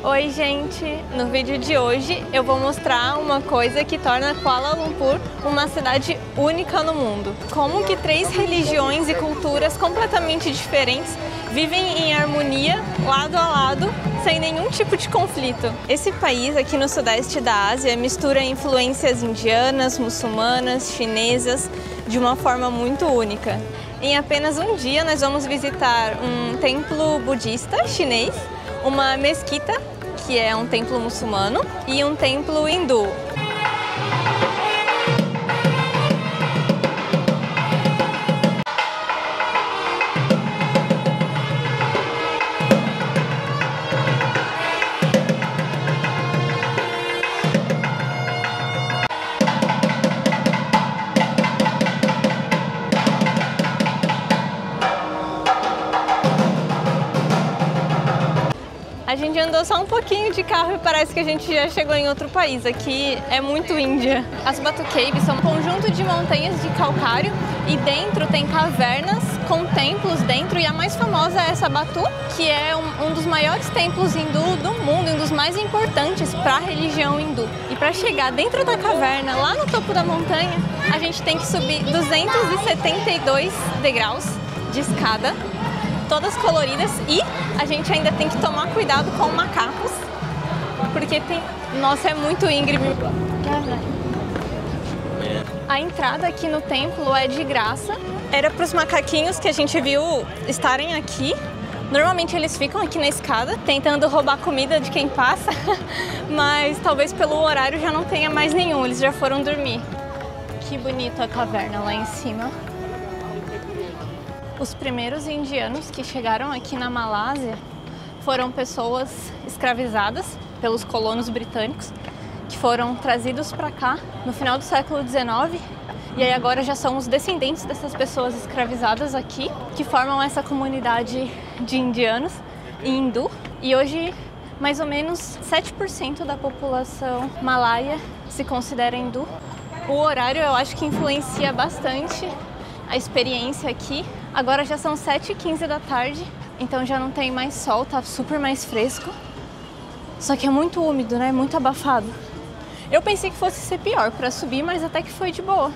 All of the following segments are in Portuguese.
Oi gente, no vídeo de hoje eu vou mostrar uma coisa que torna Kuala Lumpur uma cidade única no mundo. Como que 3 religiões e culturas completamente diferentes vivem em harmonia, lado a lado, sem nenhum tipo de conflito. Esse país aqui no sudeste da Ásia mistura influências indianas, muçulmanas, chinesas, de uma forma muito única. Em apenas um dia nós vamos visitar um templo budista chinês, uma mesquita, que é um templo muçulmano, e um templo hindu. A gente andou só um pouquinho de carro e parece que a gente já chegou em outro país. Aqui é muito Índia. As Batu Caves são um conjunto de montanhas de calcário e dentro tem cavernas com templos dentro, e a mais famosa é essa Batu, que é um dos maiores templos hindu do mundo, um dos mais importantes para a religião hindu. E para chegar dentro da caverna, lá no topo da montanha, a gente tem que subir 272 degraus de escada, todas coloridas, e a gente ainda tem que tomar cuidado com macacos, porque tem... Nossa, é muito íngreme. A entrada aqui no templo é de graça. Era para os macaquinhos que a gente viu estarem aqui. Normalmente eles ficam aqui na escada, tentando roubar comida de quem passa, mas talvez pelo horário já não tenha mais nenhum, eles já foram dormir. Que bonita a caverna lá em cima. Os primeiros indianos que chegaram aqui na Malásia foram pessoas escravizadas pelos colonos britânicos, que foram trazidos para cá no final do século XIX, e aí agora já são os descendentes dessas pessoas escravizadas aqui, que formam essa comunidade de indianos e hindu. E hoje, mais ou menos 7% da população malaia se considera hindu. O horário eu acho que influencia bastante a experiência aqui. Agora já são 7h15 da tarde, então já não tem mais sol, tá super mais fresco. Só que é muito úmido, né? Muito abafado. Eu pensei que fosse ser pior para subir, mas até que foi de boa.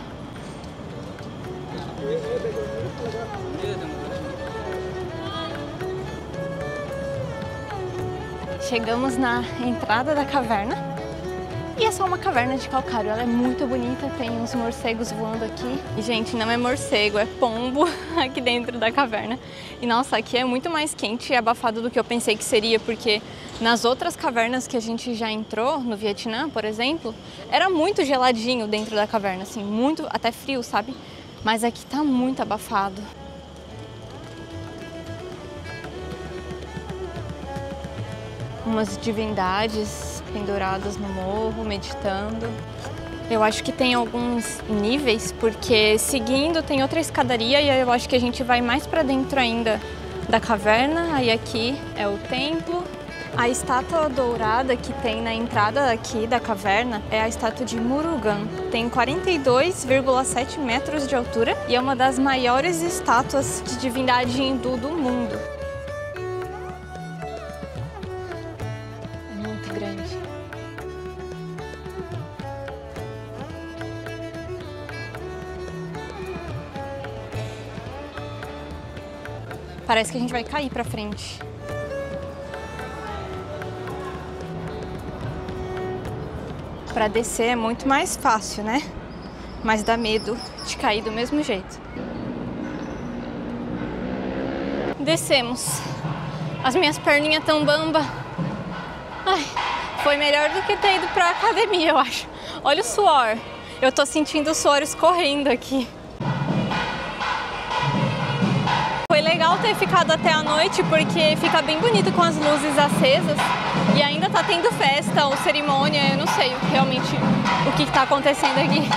Chegamos na entrada da caverna. E é só uma caverna de calcário, ela é muito bonita, tem uns morcegos voando aqui. E, gente, não é morcego, é pombo aqui dentro da caverna. E, nossa, aqui é muito mais quente e abafado do que eu pensei que seria, porque nas outras cavernas que a gente já entrou, no Vietnã, por exemplo, era muito geladinho dentro da caverna, assim, muito, até frio, sabe? Mas aqui tá muito abafado. Umas divindades penduradas no morro, meditando. Eu acho que tem alguns níveis, porque seguindo tem outra escadaria, e eu acho que a gente vai mais para dentro ainda da caverna. Aí aqui é o templo. A estátua dourada que tem na entrada aqui da caverna é a estátua de Murugan. Tem 42,7 metros de altura e é uma das maiores estátuas de divindade hindu do mundo. Grande. Parece que a gente vai cair pra frente. Pra descer é muito mais fácil, né? Mas dá medo de cair do mesmo jeito. Descemos. As minhas perninhas tão bamba. Ai, foi melhor do que ter ido pra academia, eu acho. Olha o suor. Eu tô sentindo o suor escorrendo aqui. Foi legal ter ficado até a noite, porque fica bem bonito com as luzes acesas. E ainda tá tendo festa ou cerimônia, eu não sei realmente o que tá acontecendo aqui.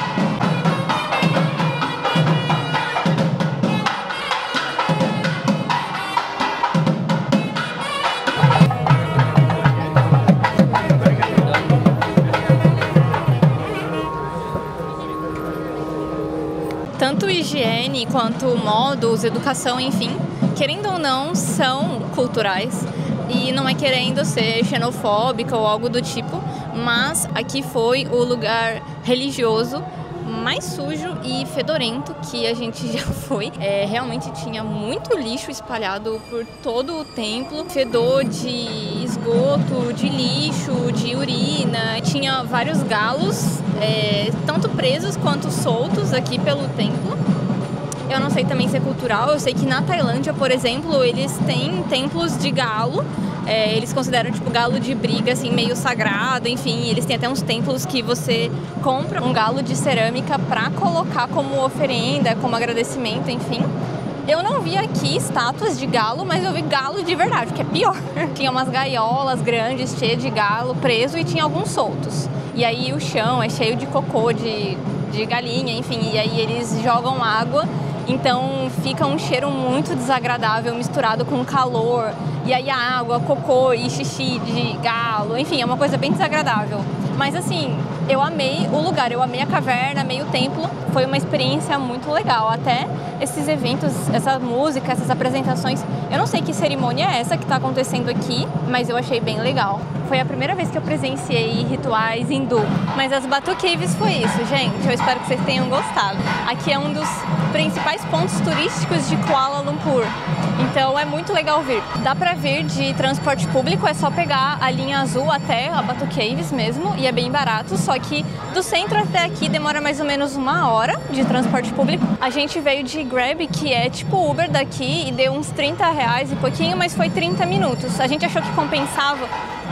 Tanto higiene quanto modos, educação, enfim, querendo ou não, são culturais. E não é querendo ser xenofóbica ou algo do tipo, mas aqui foi o lugar religioso mais sujo e fedorento que a gente já foi. Realmente tinha muito lixo espalhado por todo o templo, fedor de esgoto, de lixo, de urina. Tinha vários galos, tanto presos quanto soltos aqui pelo templo. Eu não sei também se é cultural, eu sei que na Tailândia, por exemplo, eles têm templos de galo. Eles consideram tipo galo de briga, assim, meio sagrado, enfim, eles têm até uns templos que você compra um galo de cerâmica pra colocar como oferenda, como agradecimento, enfim. Eu não vi aqui estátuas de galo, mas eu vi galo de verdade, que é pior. Tinha umas gaiolas grandes, cheias de galo preso e tinha alguns soltos. E aí o chão é cheio de cocô, de galinha, enfim, e aí eles jogam água. Então fica um cheiro muito desagradável misturado com calor. E aí a água, cocô e xixi de galo, enfim, é uma coisa bem desagradável. Mas assim, eu amei o lugar, eu amei a caverna, amei o templo. Foi uma experiência muito legal. Até esses eventos, essa música, essas apresentações. Eu não sei que cerimônia é essa que está acontecendo aqui, mas eu achei bem legal. Foi a primeira vez que eu presenciei rituais hindu. Mas as Batu Caves foi isso, gente. Eu espero que vocês tenham gostado. Aqui é um dos principais pontos turísticos de Kuala Lumpur. Então é muito legal vir. Dá pra vir de transporte público, é só pegar a linha azul até a Batu Caves mesmo, e é bem barato, só que do centro até aqui demora mais ou menos 1 hora de transporte público. A gente veio de Grab, que é tipo Uber daqui, e deu uns R$30 e pouquinho, mas foi 30 minutos. A gente achou que compensava,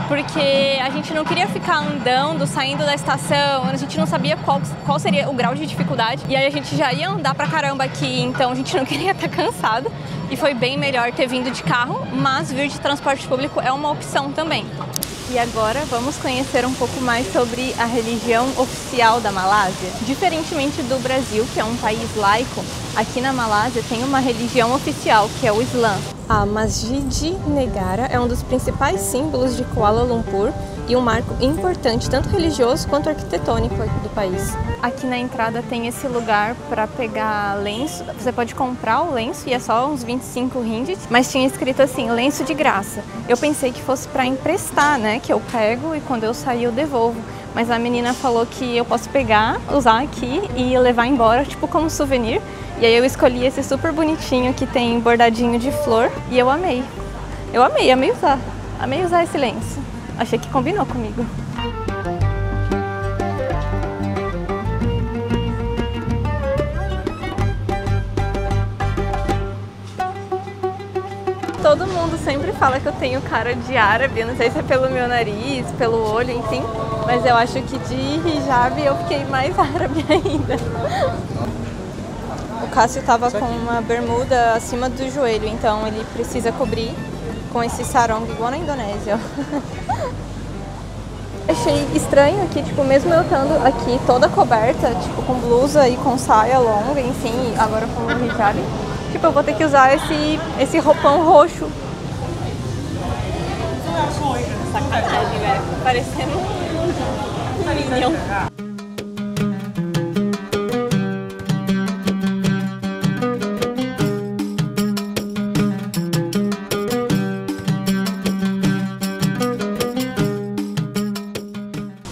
porque a gente não queria ficar andando, saindo da estação, a gente não sabia qual seria o grau de dificuldade, e aí a gente já ia andar pra caramba aqui, então a gente não queria estar cansado, e foi bem melhor ter vindo de carro, mas vir de transporte público é uma opção também. E agora vamos conhecer um pouco mais sobre a religião oficial da Malásia. Diferentemente do Brasil, que é um país laico, aqui na Malásia tem uma religião oficial, que é o Islã. A Masjid Negara é um dos principais símbolos de Kuala Lumpur e um marco importante, tanto religioso quanto arquitetônico do país. Aqui na entrada tem esse lugar para pegar lenço. Você pode comprar o lenço e é só uns 25 ringgit, mas tinha escrito assim, lenço de graça. Eu pensei que fosse para emprestar, né? Que eu pego e quando eu sair eu devolvo. Mas a menina falou que eu posso pegar, usar aqui e levar embora, tipo como souvenir. E aí eu escolhi esse super bonitinho que tem bordadinho de flor e eu amei. Eu amei usar. Amei usar esse lenço. Achei que combinou comigo. Todo mundo sempre fala que eu tenho cara de árabe, não sei se é pelo meu nariz, pelo olho, enfim, mas eu acho que de hijab eu fiquei mais árabe ainda. O Cássio tava com uma bermuda acima do joelho, então ele precisa cobrir com esse sarong igual na Indonésia. Achei estranho que, tipo, mesmo eu estando aqui toda coberta, tipo, com blusa e com saia longa, enfim, agora com o hijab, tipo, eu vou ter que usar esse roupão roxo. Sacanagem, velho. Parecendo um Minion.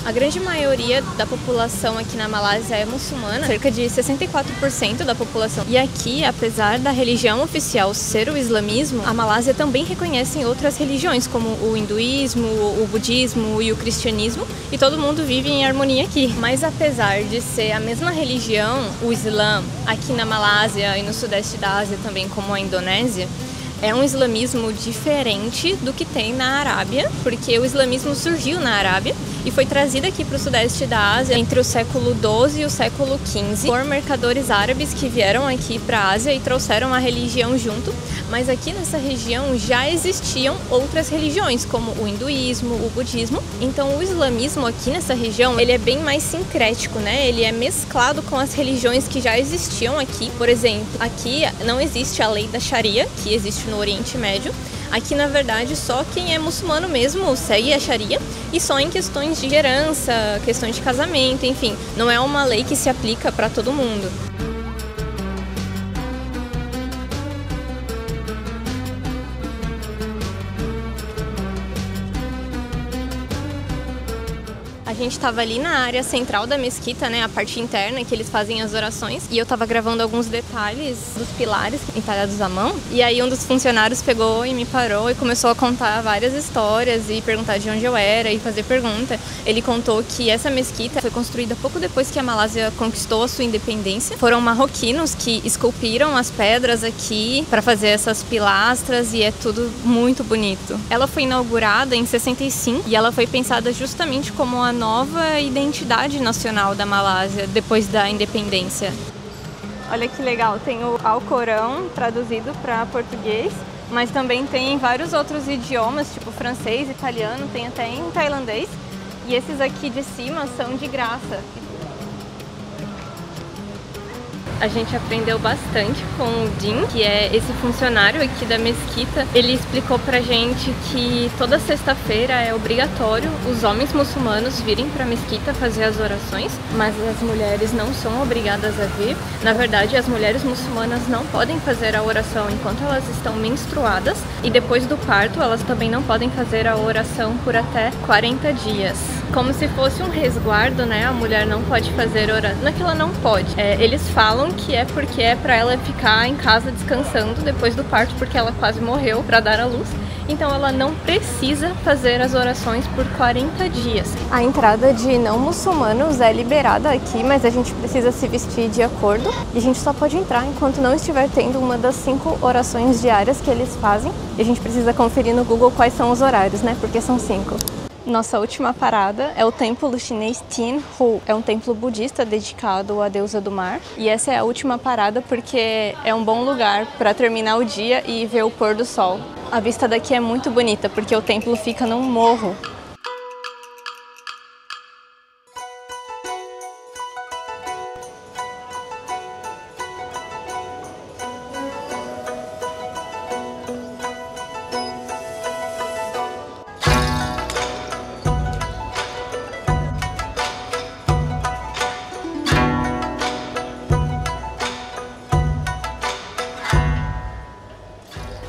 A grande maioria da população aqui na Malásia é muçulmana, cerca de 64% da população. E aqui, apesar da religião oficial ser o islamismo, a Malásia também reconhece outras religiões, como o hinduísmo, o budismo e o cristianismo, e todo mundo vive em harmonia aqui. Mas apesar de ser a mesma religião, o Islã, aqui na Malásia e no sudeste da Ásia também, como a Indonésia, é um islamismo diferente do que tem na Arábia, porque o islamismo surgiu na Arábia e foi trazido aqui para o sudeste da Ásia entre o século XII e o século XV por mercadores árabes que vieram aqui para a Ásia e trouxeram a religião junto. Mas aqui nessa região já existiam outras religiões, como o hinduísmo, o budismo. Então o islamismo aqui nessa região, ele é bem mais sincrético, né? Ele é mesclado com as religiões que já existiam aqui. Por exemplo, aqui não existe a lei da Sharia, que existe no Oriente Médio. Aqui, na verdade, só quem é muçulmano mesmo segue a Sharia, e só em questões de herança, questões de casamento, enfim. Não é uma lei que se aplica para todo mundo. A gente estava ali na área central da mesquita, né, a parte interna que eles fazem as orações, e eu estava gravando alguns detalhes dos pilares entalhados à mão, e aí um dos funcionários pegou e me parou e começou a contar várias histórias e perguntar de onde eu era e fazer pergunta. Ele contou que essa mesquita foi construída pouco depois que a Malásia conquistou a sua independência. Foram marroquinos que esculpiram as pedras aqui para fazer essas pilastras e é tudo muito bonito. Ela foi inaugurada em 65 e ela foi pensada justamente como a nova identidade nacional da Malásia depois da independência. Olha que legal, tem o Alcorão traduzido para português, mas também tem vários outros idiomas, tipo francês, italiano, tem até em tailandês. E esses aqui de cima são de graça. A gente aprendeu bastante com o Din, que é esse funcionário aqui da mesquita. Ele explicou pra gente que toda sexta-feira é obrigatório os homens muçulmanos virem pra mesquita fazer as orações, mas as mulheres não são obrigadas a vir. Na verdade, as mulheres muçulmanas não podem fazer a oração enquanto elas estão menstruadas, e depois do parto elas também não podem fazer a oração por até 40 dias. Como se fosse um resguardo, né? A mulher não pode fazer oração. Não é que ela não pode. Eles falam que é porque é pra ela ficar em casa descansando depois do parto, porque ela quase morreu pra dar à luz. Então ela não precisa fazer as orações por 40 dias. A entrada de não muçulmanos é liberada aqui, mas a gente precisa se vestir de acordo. E a gente só pode entrar enquanto não estiver tendo uma das 5 orações diárias que eles fazem. E a gente precisa conferir no Google quais são os horários, né? Porque são 5. Nossa última parada é o templo chinês Tien Hu. É um templo budista dedicado à deusa do mar. E essa é a última parada porque é um bom lugar para terminar o dia e ver o pôr do sol. A vista daqui é muito bonita porque o templo fica num morro.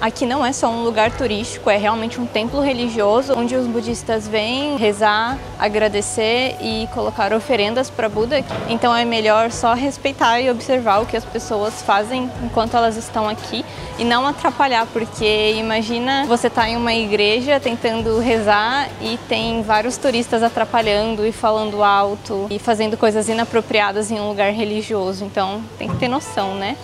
Aqui não é só um lugar turístico, é realmente um templo religioso onde os budistas vêm rezar, agradecer e colocar oferendas para Buda. Então é melhor só respeitar e observar o que as pessoas fazem enquanto elas estão aqui e não atrapalhar, porque imagina você estar em uma igreja tentando rezar e tem vários turistas atrapalhando e falando alto e fazendo coisas inapropriadas em um lugar religioso. Então tem que ter noção, né?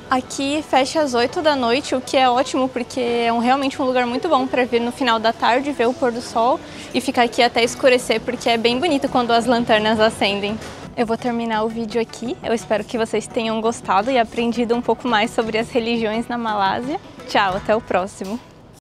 Aqui fecha às 8 da noite, o que é ótimo porque é realmente um lugar muito bom para vir no final da tarde, ver o pôr do sol e ficar aqui até escurecer, porque é bem bonito quando as lanternas acendem. Eu vou terminar o vídeo aqui. Eu espero que vocês tenham gostado e aprendido um pouco mais sobre as religiões na Malásia. Tchau, até o próximo!